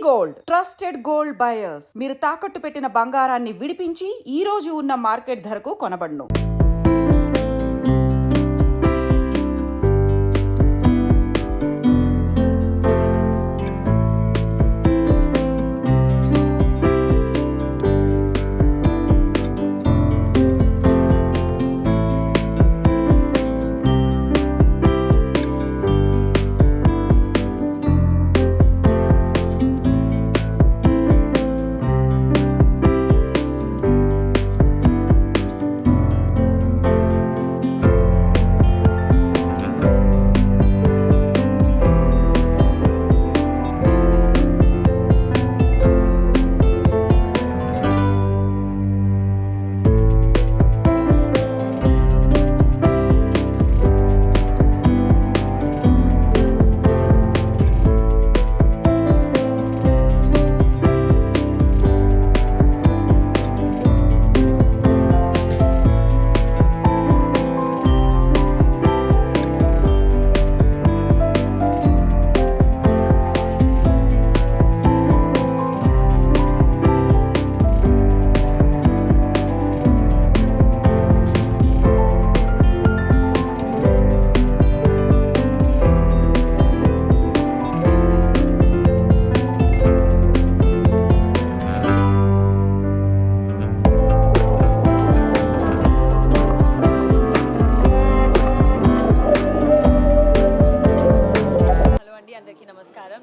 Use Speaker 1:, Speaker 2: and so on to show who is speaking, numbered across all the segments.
Speaker 1: Gold trusted gold buyers. మీరు తాకట్టు పెట్టిన బంగారాన్ని విడిపించి ఈ రోజు ఉన్న మార్కెట్ ధరకు కొనబడును.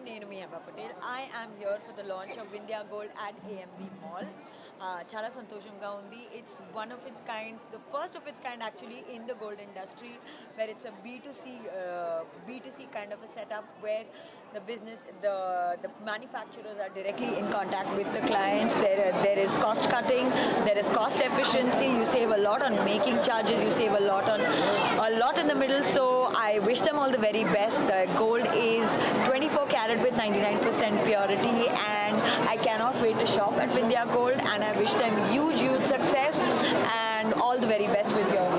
Speaker 2: నేను మీ Heba Patel. I am here for the launch of Vindhya Gold at AMB mall. చాలా సంతోషంగా ఉంది. It's one of its kind, the first of its kind actually in the gold industry, where it's a B2C kind of a setup where the business, the manufacturers are directly in contact with the clients. There is cost cutting, there is cost efficiency. You save a lot on making charges, you save a lot in the middle. So I wish them all the very best. The gold is 24 karat with 99% purity, and I cannot wait to shop at Vindhya Gold, and I wish them huge success and all the very best with your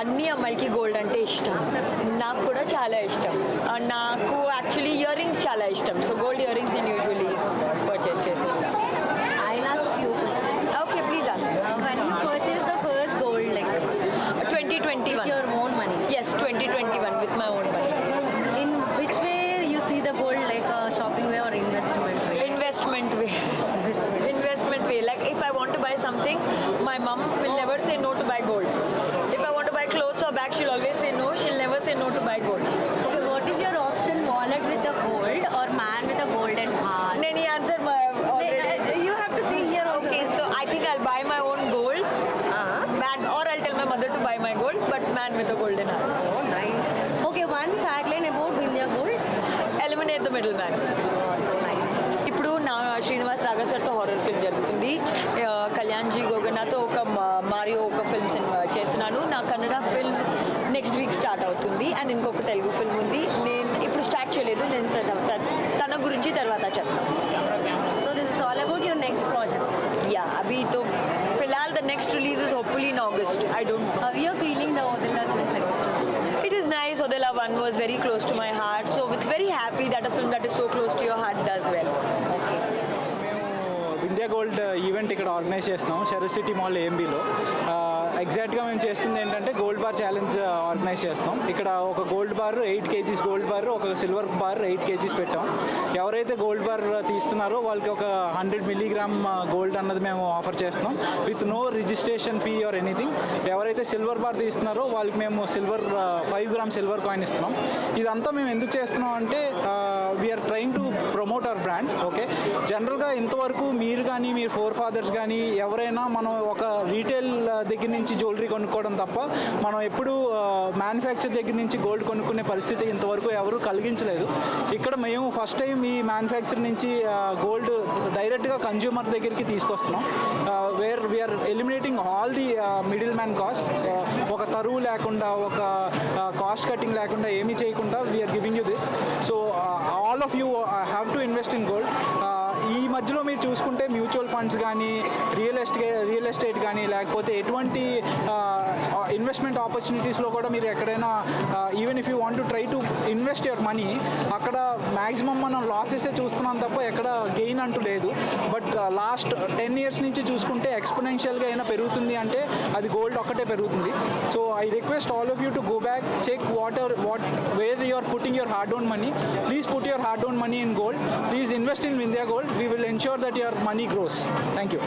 Speaker 2: అన్ని అమ్మాయిలకి gold అంటే ఇష్టం. నాకు కూడా చాలా ఇష్టం. నాకు actually ear rings చాలా ఇష్టం. సో గోల్డ్ ఇయర్ రింగ్స్ నేను యూజువల్లీ పర్చేస్ చేసేస్తాను.
Speaker 3: I'll ask few questions.
Speaker 2: Okay, please ask.
Speaker 3: When you purchased the first gold, like
Speaker 2: 2021.
Speaker 3: with your own money,
Speaker 2: Yes, 2021 with my own money.
Speaker 3: in which way you see the gold, like a shopping way or investment way?
Speaker 2: Investment way. Investment way. Like if I want to buy something, my mom will never say no to buy gold. If I want to buy clothes or bags, she'll always say no. She'll never say no to buy gold.
Speaker 3: Okay, what is your option? Wallet with the gold or man with a golden heart?
Speaker 2: Any answer already?
Speaker 3: You have to see here also.
Speaker 2: Okay, so I think I'll buy my own gold, man, or I'll tell my mother to buy my gold, but man with a golden heart.
Speaker 3: Oh, nice. Okay, one tagline about Vindhya Gold.
Speaker 2: Eliminate the middleman.
Speaker 3: Oh, so nice.
Speaker 2: ఇప్పుడు నా శ్రీనివాస్ రాఘవ సార్తో horror film జరుగుతుంది. కళ్యాణ్జీ గోగనాతో ఒక Mario ఒక film చేస్తున్నాను. నా Kannada film next week start అవుతుంది, and ఇంకొక తెలుగు ఫిల్మ్ ఉంది. నేను ఇప్పుడు స్టార్ట్ చేయలేదు, నేను తన గురించి తర్వాత చెప్తాను.
Speaker 3: So this is all about your next projects.
Speaker 2: Yeah, అభి తో ఫిల్హాల్ the next release is hopefully in August. I don't
Speaker 3: How you are feeling the Odila success?
Speaker 2: It is nice. Odela 1 was very close to my heart, so it's very happy that a film that is so close to your heart does well.
Speaker 4: Vindhya gold event ఇక్కడ organise చేస్తున్నాం షెరస్ city mall ఏఎంబీలో. ఎగ్జాక్ట్గా మేము చేస్తుంది ఏంటంటే gold bar challenge organise చేస్తున్నాం. ఇక్కడ ఒక gold bar 8 kgs gold bar, ఒక సిల్వర్ బార్ 8 kgs పెట్టాం. ఎవరైతే గోల్డ్ బార్ తీస్తున్నారో వాళ్ళకి ఒక 100 milligram గోల్డ్ అన్నది మేము ఆఫర్ చేస్తున్నాం with no registration fee or anything. ఎవరైతే సిల్వర్ బార్ తీస్తున్నారో వాళ్ళకి మేము 5 grams సిల్వర్ కాయిన్ ఇస్తున్నాం. ఇదంతా మేము ఎందుకు చేస్తున్నాం అంటే we're trying to promote our brand. Okay, జనరల్గా ఇంతవరకు మీరు కానీ మీరు ఫాదర్స్ కానీ ఎవరైనా మనం ఒక రీటైల్ దగ్గర నుంచి జ్యువెలరీ కొనుక్కోవడం తప్ప మనం ఎప్పుడు మ్యానుఫ్యాక్చర్ దగ్గర నుంచి గోల్డ్ కొనుక్కునే పరిస్థితి ఇంతవరకు ఎవరు కలిగించలేదు. ఇక్కడ మేము ఫస్ట్ టైం ఈ మ్యానుఫ్యాక్చర్ నుంచి గోల్డ్ డైరెక్ట్గా కన్జ్యూమర్ దగ్గరికి తీసుకొస్తున్నాం. Where we are eliminating all the middle man cost. ఒక తరువు లేకుండా, ఒక కాస్ట్ కటింగ్ లేకుండా, ఏమీ చేయకుండా we are giving you this. So all of you have to invest in gold. ఈ మధ్యలో మీరు చూసుకుంటే మ్యూచువల్ ఫండ్స్ కానీ రియల్ ఎస్టేట్ కానీ లేకపోతే ఎటువంటి ఇన్వెస్ట్మెంట్ ఆపర్చునిటీస్లో కూడా మీరు ఎక్కడైనా even if you want to try to invest your money, అక్కడ మ్యాక్సిమం మనం లాసెసే చూస్తున్నాం తప్ప ఎక్కడ గెయిన్ అంటూ లేదు. బట్ లాస్ట్ 10 years నుంచి చూసుకుంటే ఎక్స్పోనెన్షియల్గా అయినా పెరుగుతుంది అంటే అది గోల్డ్ ఒక్కటే పెరుగుతుంది. So I request all of you to go back, check where you are putting your hard own money. Please put your hard-earned money in gold. Please invest in Vindhya Gold. We will ensure that your money grows. Thank you.